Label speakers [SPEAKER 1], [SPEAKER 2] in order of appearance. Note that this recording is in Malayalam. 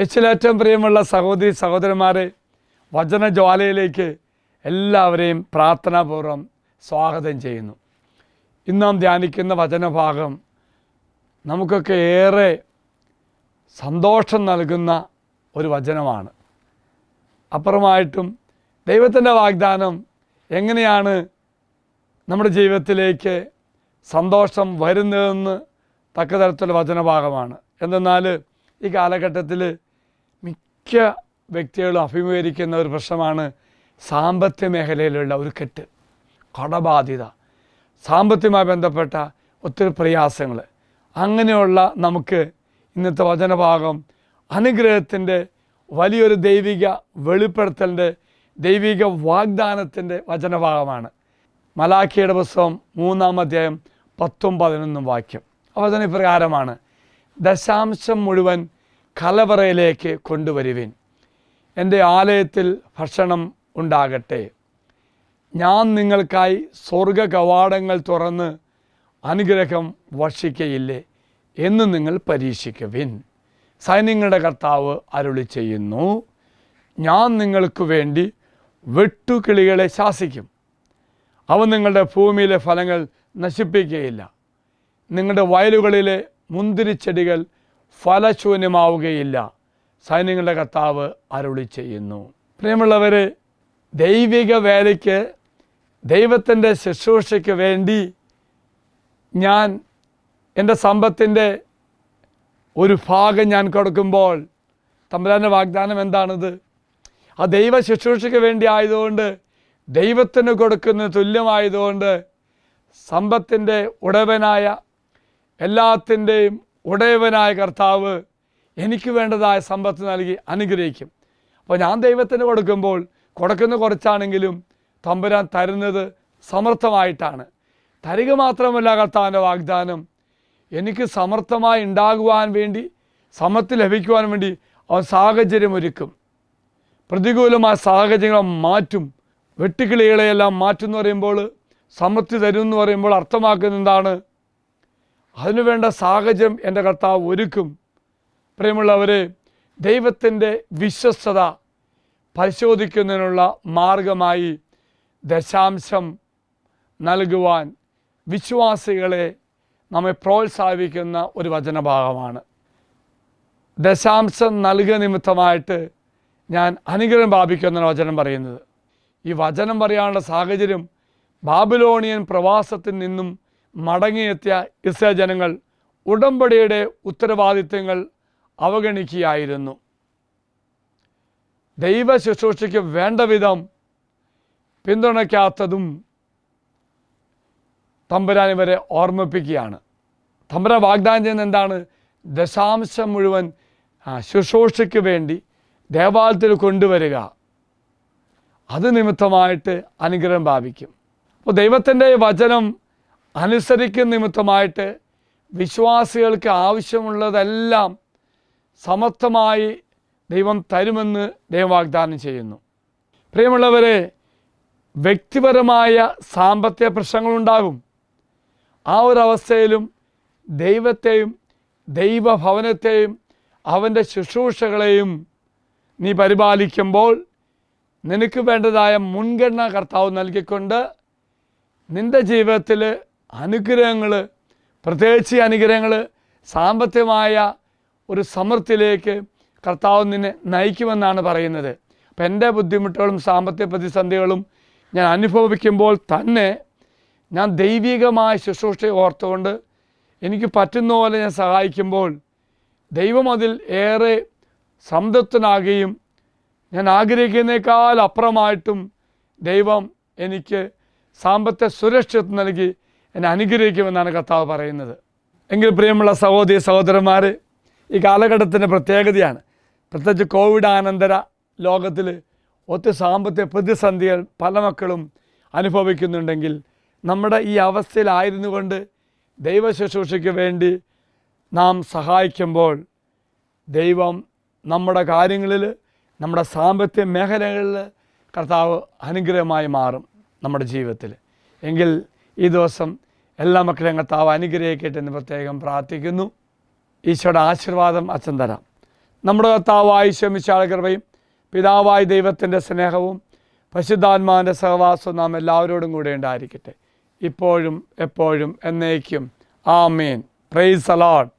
[SPEAKER 1] യേശുവിലേറ്റവും പ്രിയമുള്ള സഹോദരി സഹോദരന്മാരെ, വചനജ്വാലയിലേക്ക് എല്ലാവരെയും പ്രാർത്ഥനാപൂർവ്വം സ്വാഗതം ചെയ്യുന്നു. ഇന്ന് നാം ധ്യാനിക്കുന്ന വചനഭാഗം നമുക്കൊക്കെ ഏറെ സന്തോഷം നൽകുന്ന ഒരു വചനമാണ്. അപ്പുറമായിട്ടും ദൈവത്തിൻ്റെ വാഗ്ദാനം എങ്ങനെയാണ് നമ്മുടെ ജീവിതത്തിലേക്ക് സന്തോഷം വരുന്നതെന്ന് തക്ക തരത്തിലുള്ള വചനഭാഗമാണ്. എന്തെന്നാൽ ഈ കാലഘട്ടത്തിൽ മിക്ക വ്യക്തികളും അഭിമുഖീകരിക്കുന്ന ഒരു പ്രശ്നമാണ് സാമ്പത്തിക മേഖലയിലുള്ള ഒരു കെട്ട്, കടബാധ്യത, സാമ്പത്തികമായി ബന്ധപ്പെട്ട ഒത്തിരി പ്രയാസങ്ങൾ. അങ്ങനെയുള്ള നമുക്ക് ഇന്നത്തെ വചനഭാഗം അനുഗ്രഹത്തിൻ്റെ വലിയൊരു ദൈവിക വെളിപ്പെടുത്തലിൻ്റെ ദൈവിക വാഗ്ദാനത്തിൻ്റെ വചനഭാഗമാണ്. മലാഖിയുടെ പുസ്തകം 3-ാം അധ്യായം 10-11 വാക്യം. വചന ഇപ്രകാരമാണ്: ദശാംശം മുഴുവൻ കലവറയിലേക്ക് കൊണ്ടുവരുവിൻ, എൻ്റെ ആലയത്തിൽ ഭക്ഷണം ഉണ്ടാകട്ടെ. ഞാൻ നിങ്ങൾക്കായി സ്വർഗ കവാടങ്ങൾ തുറന്ന് അനുഗ്രഹം വർഷിക്കയില്ലേ എന്ന് നിങ്ങൾ പരീക്ഷിക്കുവിൻ. സൈന്യങ്ങളുടെ കർത്താവ് അരുളി ചെയ്യുന്നു, ഞാൻ നിങ്ങൾക്ക് വേണ്ടി വെട്ടുകിളികളെ ശാസിക്കും, അവ നിങ്ങളുടെ ഭൂമിയിലെ ഫലങ്ങൾ നശിപ്പിക്കുകയില്ല. നിങ്ങളുടെ വയലുകളിലെ മുന്തിരിച്ചെടികൾ ഫലശൂന്യമാവുകയില്ല. സൈന്യങ്ങളുടെ കർത്താവ് അരുളി ചെയ്യുന്നു. പ്രിയമുള്ളവരെ, ദൈവിക വേലയ്ക്ക്, ദൈവത്തിൻ്റെ ശുശ്രൂഷയ്ക്ക് വേണ്ടി ഞാൻ എൻ്റെ സമ്പത്തിൻ്റെ ഒരു ഭാഗം ഞാൻ കൊടുക്കുമ്പോൾ തമ്പുരാൻ്റെ വാഗ്ദാനം എന്താണിത്? ആ ദൈവ ശുശ്രൂഷയ്ക്ക് വേണ്ടി ആയതുകൊണ്ട്, ദൈവത്തിന് കൊടുക്കുന്ന തുല്യമായതുകൊണ്ട്, സമ്പത്തിൻ്റെ ഉടയവനായ, എല്ലാത്തിൻ്റെയും ഉടയവനായ കർത്താവ് എനിക്ക് വേണ്ടതായ സമ്പത്ത് നൽകി അനുഗ്രഹിക്കും. അപ്പോൾ ഞാൻ ദൈവത്തിന് കൊടുക്കുന്ന കുറച്ചാണെങ്കിലും തമ്പുരാൻ തരുന്നത് സമർത്ഥമായിട്ടാണ്. തരിക മാത്രമല്ല, കർത്താവിൻ്റെ വാഗ്ദാനം എനിക്ക് സമർത്ഥമായി ഉണ്ടാകുവാൻ വേണ്ടി, സമൃദ്ധി ലഭിക്കുവാൻ വേണ്ടി അവൻ സാഹചര്യം ഒരുക്കും. പ്രതികൂലമായ സാഹചര്യങ്ങളെ മാറ്റും. വെട്ടുകിളികളെയെല്ലാം മാറ്റുമെന്ന് പറയുമ്പോൾ, സമൃദ്ധി തരും എന്ന് പറയുമ്പോൾ അർത്ഥമാക്കുന്ന എന്താണ്? അതിനുവേണ്ട സാഹചര്യം എൻ്റെ കർത്താവ് ഒരുക്കും. പ്രിയമുള്ളവരെ, ദൈവത്തിൻ്റെ വിശ്വസ്തത പരിശോധിക്കുന്നതിനുള്ള മാർഗമായി ദശാംശം നൽകുവാൻ വിശ്വാസികളെ നമ്മെ പ്രോത്സാഹിപ്പിക്കുന്ന ഒരു വചനഭാഗമാണ്. ദശാംശം നൽകുക നിമിത്തമായിട്ട് ഞാൻ അനുഗ്രഹം പ്രാപിക്കുന്ന വചനം പറയുന്നത്. ഈ വചനം പറയാനുള്ള സാഹചര്യം, ബാബിലോണിയൻ പ്രവാസത്തിൽ നിന്നും മടങ്ങിയെത്തിയ ഇസ്രായേൽ ജനങ്ങൾ ഉടമ്പടിയുടെ ഉത്തരവാദിത്തങ്ങൾ അവഗണിക്കുകയായിരുന്നു. ദൈവ ശുശ്രൂഷയ്ക്ക് വേണ്ട വിധം പിന്തുണയ്ക്കാത്തതും തമ്പുരാൻ ഇവരെ ഓർമ്മിപ്പിക്കുകയാണ്. തമ്പുരാൻ വാഗ്ദാനം ചെയ്യുന്നത് എന്താണ്? ദശാംശം മുഴുവൻ ശുശ്രൂഷയ്ക്ക് വേണ്ടി ദേവാലയത്തിൽ കൊണ്ടുവരിക. അത് നിമിത്തമായിട്ട് അനുഗ്രഹം പ്രാപിക്കും. അപ്പോൾ ദൈവത്തിൻ്റെ വചനം അനുസരിക്കുന്ന നിമിത്തമായിട്ട് വിശ്വാസികൾക്ക് ആവശ്യമുള്ളതെല്ലാം സമർത്ഥമായി ദൈവം തരുമെന്ന് ദൈവം വാഗ്ദാനം ചെയ്യുന്നു. പ്രിയമുള്ളവരെ, വ്യക്തിപരമായ സാമ്പത്തിക പ്രശ്നങ്ങളുണ്ടാകും. ആ ഒരവസ്ഥയിലും ദൈവത്തെയും ദൈവഭവനത്തെയും അവൻ്റെ ശുശ്രൂഷകളെയും നീ പരിപാലിക്കുമ്പോൾ നിനക്ക് വേണ്ടതായ മുൻഗണന കർത്താവ് നൽകിക്കൊണ്ട് നിൻ്റെ ജീവിതത്തിൽ അനുഗ്രഹങ്ങൾ, പ്രത്യേകിച്ച് അനുഗ്രഹങ്ങൾ, സാമ്പത്തികമായ ഒരു സമൃദ്ധിയിലേക്ക് കർത്താവ് നിന്നെ നയിക്കുമെന്നാണ് പറയുന്നത്. അപ്പം എൻ്റെ ബുദ്ധിമുട്ടുകളും സാമ്പത്തിക പ്രതിസന്ധികളും ഞാൻ അനുഭവിക്കുമ്പോൾ തന്നെ ഞാൻ ദൈവികമായ ശുശ്രൂഷയെ ഓർത്തുകൊണ്ട് എനിക്ക് പറ്റുന്ന പോലെ ഞാൻ സഹായിക്കുമ്പോൾ ദൈവം അതിൽ ഏറെ സംതൃപ്തനാകുകയും ഞാൻ ആഗ്രഹിക്കുന്നതിനേക്കാൾ അപ്പുറമായിട്ടും ദൈവം എനിക്ക് സാമ്പത്തിക സുരക്ഷിതത്വം നൽകി എന്നെ അനുഗ്രഹിക്കുമെന്നാണ് കർത്താവ് പറയുന്നത്. എങ്കിൽ പ്രിയമുള്ള സഹോദരി സഹോദരന്മാർ, ഈ കാലഘട്ടത്തിൻ്റെ പ്രത്യേകതയാണ്, പ്രത്യേകിച്ച് കോവിഡ് അനന്തര ലോകത്തിൽ ഒത്തിരി സാമ്പത്തിക പ്രതിസന്ധികൾ പല മക്കളും അനുഭവിക്കുന്നുണ്ടെങ്കിൽ, നമ്മുടെ ഈ അവസ്ഥയിലായിരുന്നു കൊണ്ട് ദൈവ ശുശ്രൂഷയ്ക്ക് വേണ്ടി നാം സഹായിക്കുമ്പോൾ ദൈവം നമ്മുടെ കാര്യങ്ങളിൽ, നമ്മുടെ സാമ്പത്തിക മേഖലകളിൽ കർത്താവ് അനുഗ്രഹമായി മാറും നമ്മുടെ ജീവിതത്തിൽ. എങ്കിൽ ഈ ദിവസം എല്ലാ മക്കളെയും കർത്താവ് അനുഗ്രഹിക്കട്ടെ എന്ന് പ്രത്യേകം പ്രാർത്ഥിക്കുന്നു. ഈശോയുടെ ആശീർവാദം അച്ഛൻ തരാം. നമ്മുടെ കർത്താവായ ശമിശാല കൃപയും പിതാവായ ദൈവത്തിൻ്റെ സ്നേഹവും പരിശുദ്ധാത്മാവിൻ്റെ സഹവാസവും നാം എല്ലാവരോടും കൂടെ ഉണ്ടായിരിക്കട്ടെ, ഇപ്പോഴും എപ്പോഴും എന്നേക്കും. ആമേൻ. Praise the Lord.